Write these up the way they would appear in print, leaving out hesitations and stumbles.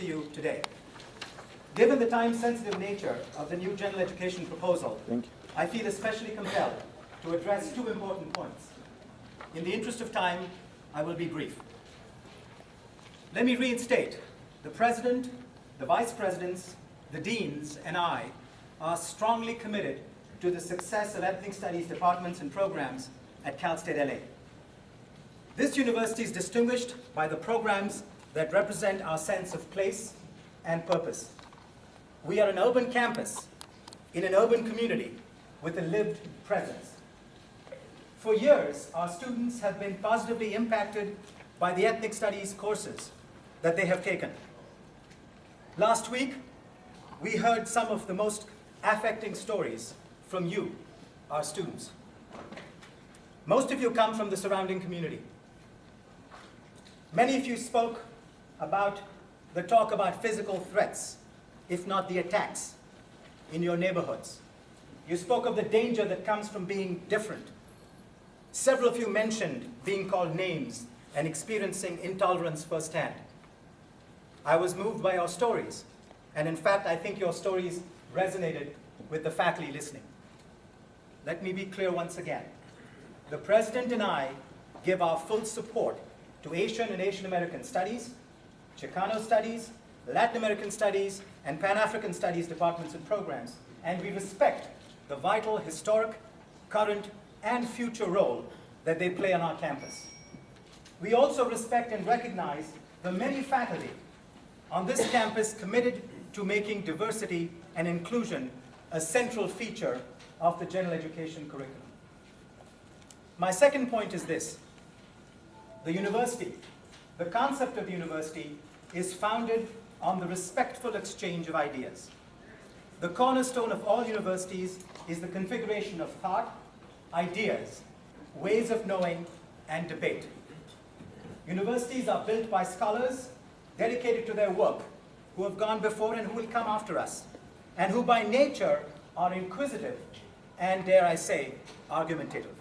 to you today. Given the time-sensitive nature of the new general education proposal, I feel especially compelled to address two important points. In the interest of time, I will be brief. Let me reinstate, the President, the Vice Presidents, the Deans, and I are strongly committed to the success of ethnic studies departments and programs at Cal State LA. This university is distinguished by the programs that represent our sense of place and purpose. We are an urban campus in an urban community with a lived presence. For years, our students have been positively impacted by the ethnic studies courses that they have taken. Last week, we heard some of the most affecting stories from you, our students. Most of you come from the surrounding community. Many of you spoke about the talk about physical threats, if not the attacks, in your neighborhoods. You spoke of the danger that comes from being different. Several of you mentioned being called names and experiencing intolerance firsthand. I was moved by your stories, and in fact, I think your stories resonated with the faculty listening. Let me be clear once again. The President and I give our full support to Asian and Asian American Studies, Chicano Studies, Latin American Studies, and Pan-African Studies departments and programs, and we respect the vital, historic, current, and future role that they play on our campus. We also respect and recognize the many faculty on this campus committed to making diversity and inclusion a central feature of the general education curriculum. My second point is this. The university, the concept of the university, is founded on the respectful exchange of ideas. The cornerstone of all universities is the configuration of thought, ideas, ways of knowing, and debate. Universities are built by scholars dedicated to their work, who have gone before and who will come after us, and who by nature are inquisitive and, dare I say, argumentative.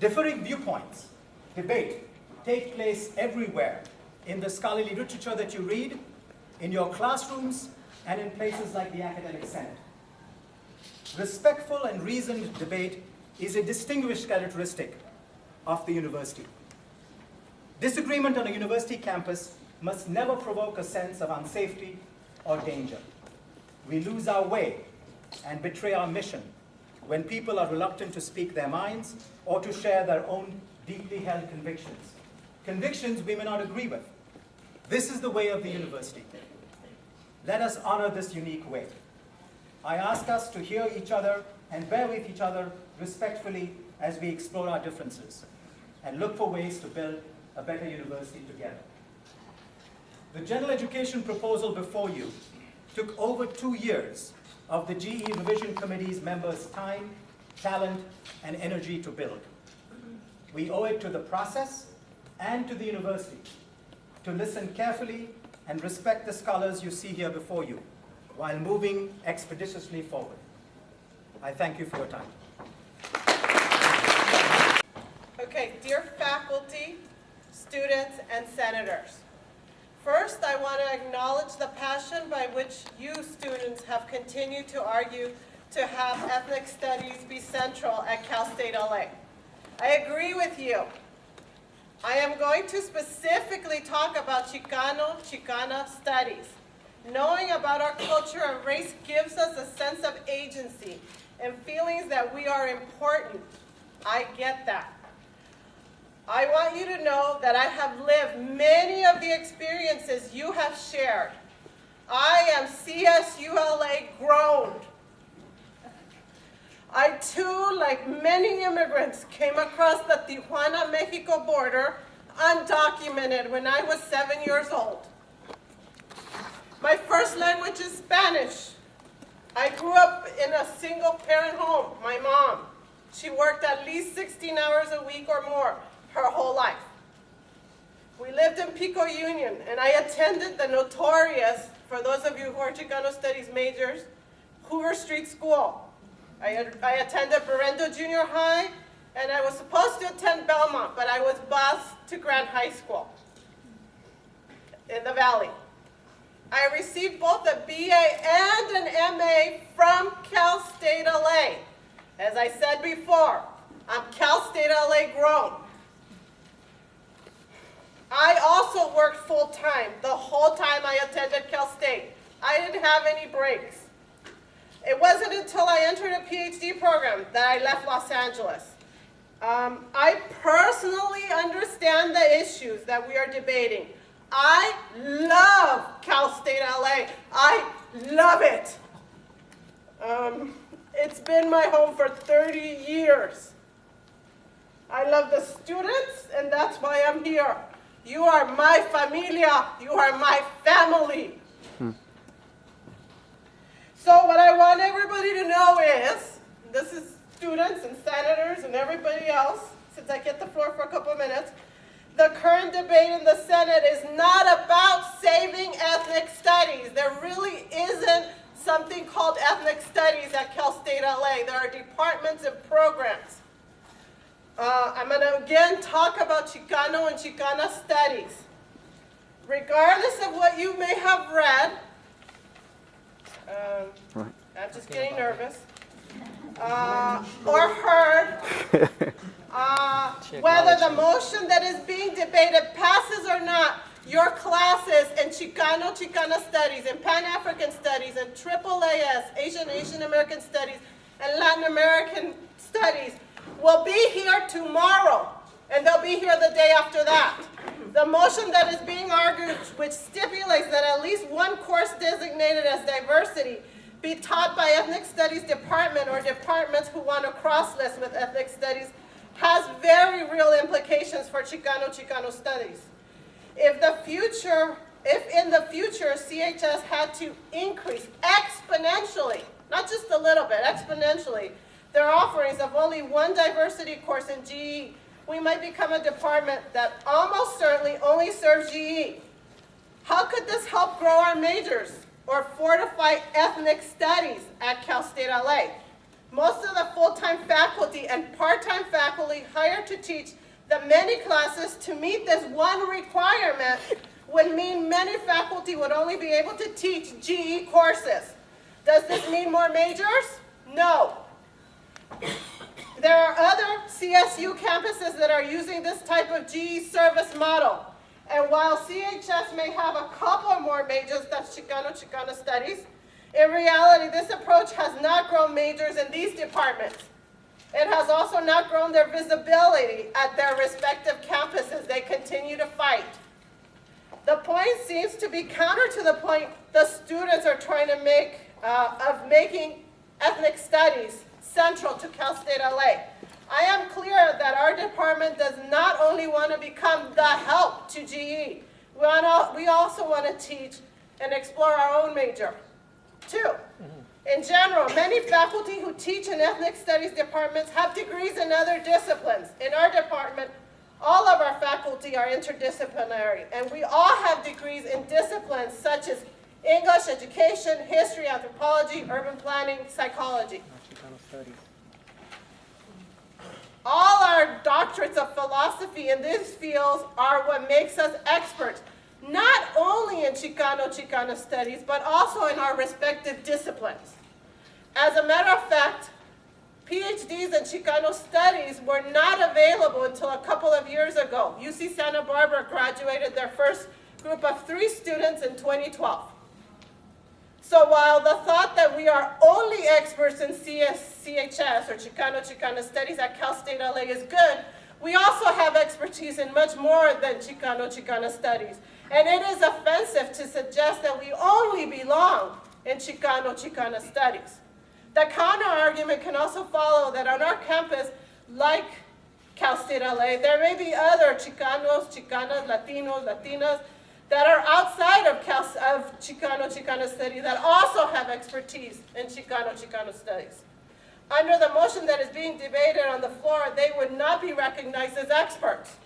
Differing viewpoints, debate, take place everywhere in the scholarly literature that you read, in your classrooms, and in places like the Academic Senate. Respectful and reasoned debate is a distinguished characteristic of the university. Disagreement on a university campus must never provoke a sense of unsafety or danger. We lose our way and betray our mission when people are reluctant to speak their minds or to share their own deeply held convictions. Convictions we may not agree with. This is the way of the university. Let us honor this unique way. I ask us to hear each other and bear with each other respectfully as we explore our differences and look for ways to build a better university together. The general education proposal before you took over 2 years of the GE Revision Committee's members' time, talent, and energy to build. We owe it to the process and to the university to listen carefully and respect the scholars you see here before you while moving expeditiously forward. I thank you for your time. Okay, dear faculty, students, and senators. First, I want to acknowledge the passion by which you students have continued to argue to have ethnic studies be central at Cal State LA. I agree with you. I am going to specifically talk about Chicana studies. Knowing about our culture and race gives us a sense of agency and feelings that we are important. I get that. I want you to know that I have lived many of the experiences you have shared. I am CSULA grown. I too, like many immigrants, came across the Tijuana, Mexico border undocumented when I was 7 years old. My first language is Spanish. I grew up in a single-parent home. My mom, she worked at least 16 hours a week or more her whole life. We lived in Pico Union, and I attended the notorious, for those of you who are Chicano Studies majors, Hoover Street School. I attended Berendo Junior High, and I was supposed to attend Belmont, but I was bused to Grant High School in the Valley. I received both a BA and an MA from Cal State LA. As I said before, I'm Cal State LA grown. I also worked full-time the whole time I attended Cal State. I didn't have any breaks. It wasn't until I entered a PhD program that I left Los Angeles. I personally understand the issues that we are debating. I love Cal State LA. I love it. It's been my home for 30 years. I love the students, and that's why I'm here. You are my familia. You are my family. So what I want everybody to know is, this is students and senators and everybody else, since I get the floor for a couple of minutes, the current debate in the Senate is not about saving ethnic studies. There really isn't something called ethnic studies at Cal State LA. There are departments and programs. I'm going to again talk about Chicano and Chicana studies. Regardless of what you may have read, I'm just getting nervous, or heard, whether the motion that is being debated passes or not, your classes in Chicano, Chicana studies, in Pan-African studies, and AAAS, Asian American studies, and Latin American studies will be here tomorrow, and they'll be here the day after that. The motion that is being argued, which stipulates that at least one course designated as diversity be taught by ethnic studies department or departments who want to cross-list with ethnic studies, has very real implications for Chicano, Chicano studies. If in the future CHS had to increase exponentially, not just a little bit, exponentially, their offerings of only one diversity course in GE, we might become a department that almost certainly only serves GE. How could this help grow our majors or fortify ethnic studies at Cal State LA? Most of the full-time faculty and part-time faculty hired to teach the many classes to meet this one requirement would mean many faculty would only be able to teach GE courses. Does this mean more majors? No. There are other CSU campuses that are using this type of GE service model. And while CHS may have a couple more majors, that's Chicano, Chicana studies, in reality, this approach has not grown majors in these departments. It has also not grown their visibility at their respective campuses. They continue to fight. The point seems to be counter to the point the students are trying to make of making ethnic studies central to Cal State LA. I am clear that our department does not only want to become the help to GE, we also want to teach and explore our own major. Two, in general, many faculty who teach in ethnic studies departments have degrees in other disciplines. In our department, all of our faculty are interdisciplinary, and we all have degrees in disciplines such as English, education, history, anthropology, urban planning, psychology. All our doctorates of philosophy in these fields are what makes us experts, not only in Chicano, Chicana studies, but also in our respective disciplines. As a matter of fact, PhDs in Chicano studies were not available until a couple of years ago. UC Santa Barbara graduated their first group of 3 students in 2012. So while the thought that we are only experts in CHS, or Chicano, Chicana studies at Cal State LA is good, we also have expertise in much more than Chicano, Chicana studies. And it is offensive to suggest that we only belong in Chicano, Chicana studies. The counter-argument can also follow that on our campus, like Cal State LA, there may be other Chicanos, Chicanas, Latinos, Latinas that are outside of Chicano, Chicana studies that also have expertise in Chicano, Chicano studies. Under the motion that is being debated on the floor, they would not be recognized as experts.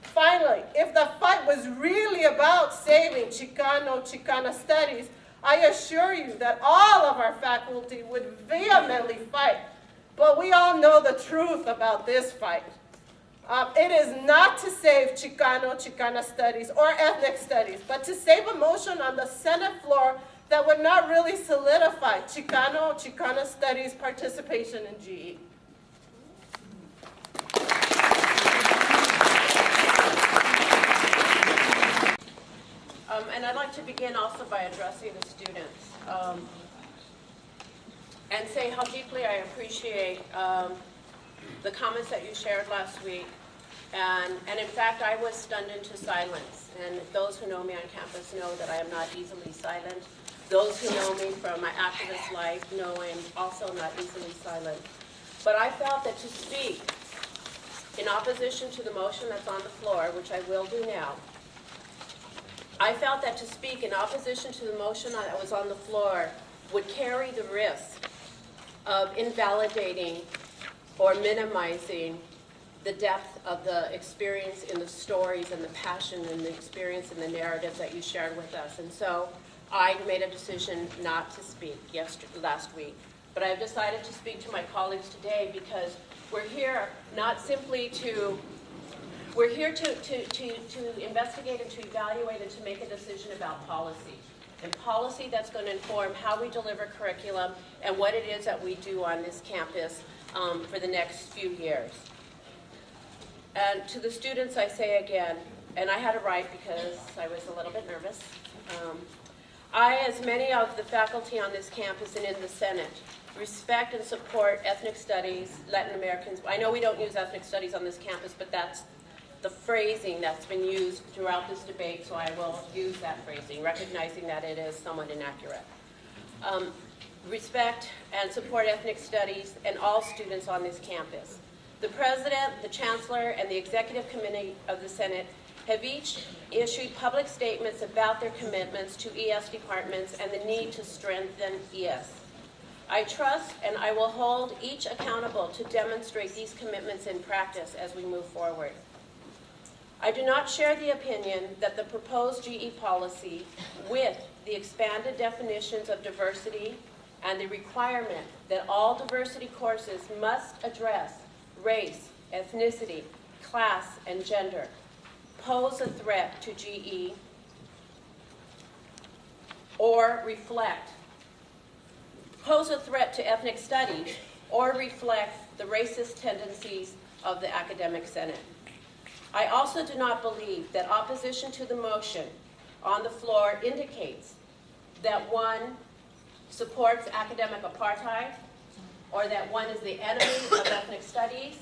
Finally, if the fight was really about saving Chicano, Chicana studies, I assure you that all of our faculty would vehemently fight. But we all know the truth about this fight. It is not to save Chicano, Chicana studies, or ethnic studies, but to save a motion on the Senate floor that would not really solidify Chicano, Chicana studies participation in GE. And I'd like to begin also by addressing the students and say how deeply I appreciate the comments that you shared last week. And in fact, I was stunned into silence. And those who know me on campus know that I am not easily silent. Those who know me from my activist life know I'm also not easily silent. But I felt that to speak in opposition to the motion that's on the floor, which I will do now, I felt that to speak in opposition to the motion that was on the floor would carry the risk of invalidating or minimizing the depth of the experience in the stories and the passion and the experience in the narrative that you shared with us. And so I made a decision not to speak last week. But I've decided to speak to my colleagues today because we're here not simply to We're here to investigate and to evaluate and to make a decision about policy. And policy that's going to inform how we deliver curriculum and what it is that we do on this campus for the next few years. And to the students I say again, and I had to write because I was a little bit nervous, I, as many of the faculty on this campus and in the Senate, respect and support ethnic studies, Latin Americans. I know we don't use ethnic studies on this campus, but that's the phrasing that's been used throughout this debate, so I will use that phrasing, recognizing that it is somewhat inaccurate. Respect and support ethnic studies and all students on this campus. The President, the Chancellor, and the Executive Committee of the Senate have each issued public statements about their commitments to ES departments and the need to strengthen ES. I trust and I will hold each accountable to demonstrate these commitments in practice as we move forward. I do not share the opinion that the proposed GE policy, with the expanded definitions of diversity and the requirement that all diversity courses must address race, ethnicity, class, and gender, pose a threat to GE or pose a threat to ethnic studies or reflect the racist tendencies of the academic senate. I also do not believe that opposition to the motion on the floor indicates that one supports academic apartheid, or that one is the enemy of ethnic studies,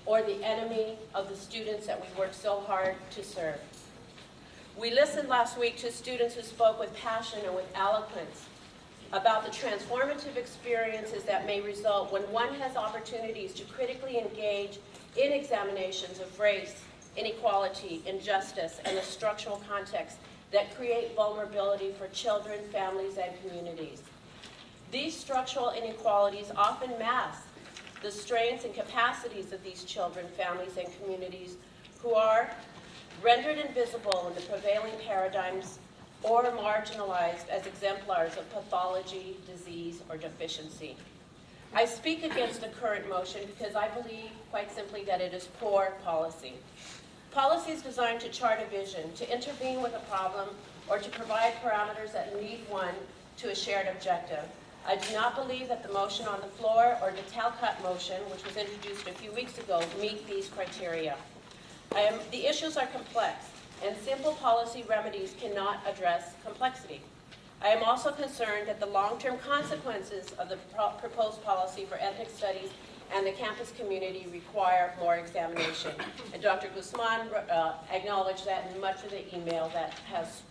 or the enemy of the students that we work so hard to serve. We listened last week to students who spoke with passion and with eloquence about the transformative experiences that may result when one has opportunities to critically engage in examinations of race, inequality, injustice, and the structural context that create vulnerability for children, families, and communities. These structural inequalities often mask the strengths and capacities of these children, families, and communities who are rendered invisible in the prevailing paradigms or marginalized as exemplars of pathology, disease, or deficiency. I speak against the current motion because I believe, quite simply, that it is poor policy. Policy is designed to chart a vision, to intervene with a problem, or to provide parameters that lead one to a shared objective. I do not believe that the motion on the floor or the Talcott motion, which was introduced a few weeks ago, meet these criteria. The issues are complex, and simple policy remedies cannot address complexity. I am also concerned that the long-term consequences of the proposed policy for ethnic studies and the campus community require more examination. And Dr. Guzman acknowledged that in much of the email that has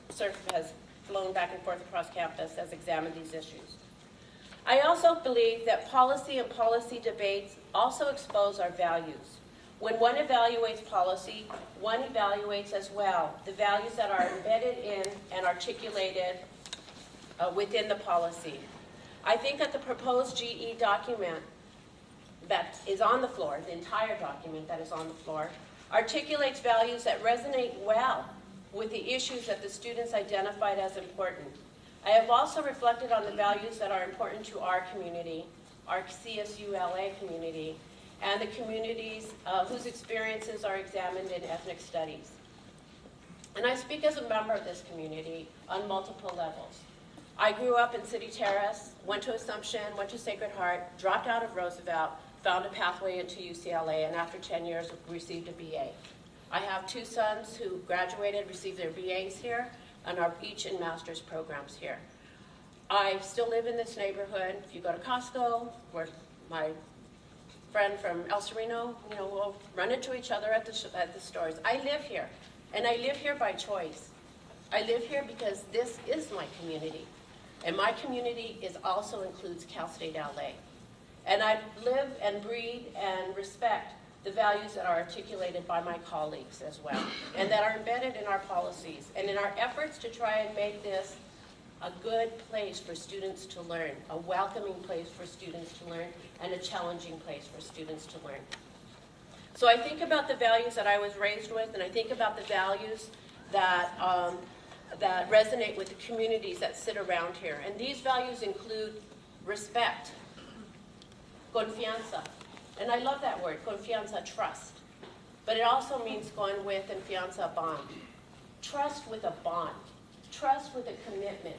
flown back and forth across campus, has examined these issues. I also believe that policy and policy debates also expose our values. When one evaluates policy, one evaluates as well the values that are embedded in and articulated within the policy. I think that the proposed GE document that is on the floor, the entire document that is on the floor, articulates values that resonate well with the issues that the students identified as important. I have also reflected on the values that are important to our community, our CSULA community, and the communities whose experiences are examined in ethnic studies. And I speak as a member of this community on multiple levels. I grew up in City Terrace, went to Assumption, went to Sacred Heart, dropped out of Roosevelt, found a pathway into UCLA, and after 10 years received a BA. I have 2 sons who graduated, received their BAs here, and are each in master's programs here. I still live in this neighborhood. If you go to Costco, where my friend from El Sereno, we'll run into each other at the stores. I live here, and I live here by choice. I live here because this is my community, and my community also includes Cal State LA. And I live and breathe and respect the values that are articulated by my colleagues as well, and that are embedded in our policies, and in our efforts to try and make this a good place for students to learn, a welcoming place for students to learn, and a challenging place for students to learn. So I think about the values that I was raised with, and I think about the values that, that resonate with the communities that sit around here. And these values include respect, confianza, and I love that word, confianza, trust. But it also means going with and fianza, bond. Trust with a bond. Trust with a commitment.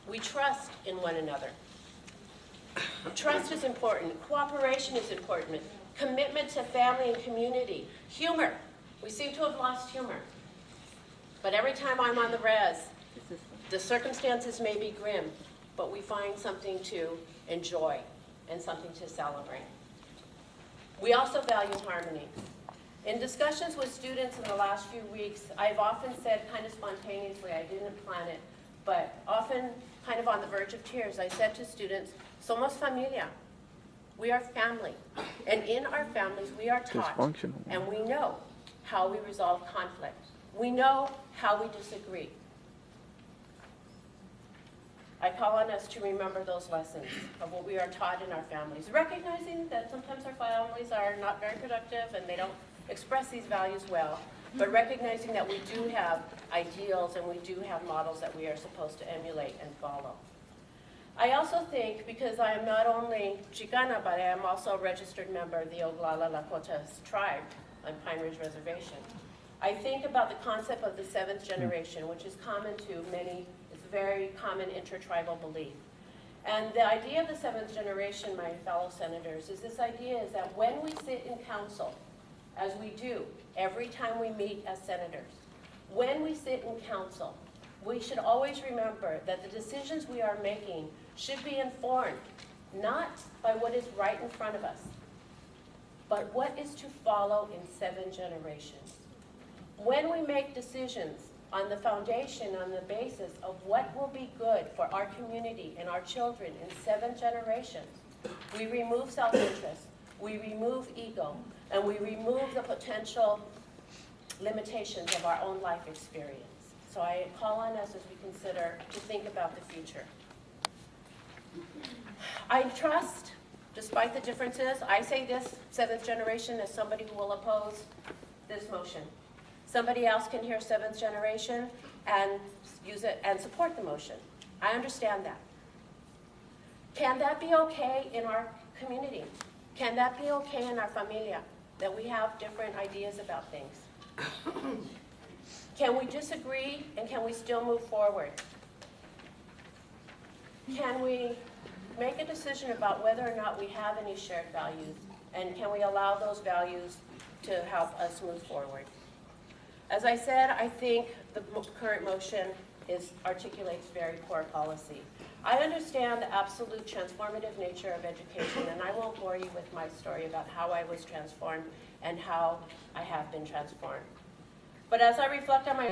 We trust in one another. Trust is important. Cooperation is important. Commitment to family and community. Humor. We seem to have lost humor. But every time I'm on the res, the circumstances may be grim, but we find something to enjoy and something to celebrate. We also value harmony. In discussions with students in the last few weeks, I've often said kind of spontaneously, I didn't plan it, but often kind of on the verge of tears, I said to students, somos familia. We are family. And in our families, we are taught, and we know how we resolve conflict. We know how we disagree. I call on us to remember those lessons of what we are taught in our families, recognizing that sometimes our families are not very productive and they don't express these values well, but recognizing that we do have ideals and we do have models that we are supposed to emulate and follow. I also think, because I am not only Chicana, but I am also a registered member of the Oglala Lakota tribe on Pine Ridge Reservation, I think about the concept of the 7th generation, which is common to many, it's a very common intertribal belief. And the idea of the 7th generation, my fellow senators, is this idea is that when we sit in council, as we do every time we meet as senators, when we sit in council, we should always remember that the decisions we are making should be informed not by what is right in front of us, but what is to follow in 7 generations. When we make decisions on the foundation, on the basis of what will be good for our community and our children in 7 generations, we remove self-interest, we remove ego, and we remove the potential limitations of our own life experience. So I call on us as we consider to think about the future. I trust, despite the differences, I say this 7th generation as somebody who will oppose this motion. Somebody else can hear 7th generation and use it and support the motion. I understand that. Can that be okay in our community? Can that be okay in our familia, that we have different ideas about things? Can we disagree and can we still move forward? Can we make a decision about whether or not we have any shared values, and can we allow those values to help us move forward? As I said, I think the current motion articulates very poor policy. I understand the absolute transformative nature of education, and I won't bore you with my story about how I was transformed and how I have been transformed. But as I reflect on my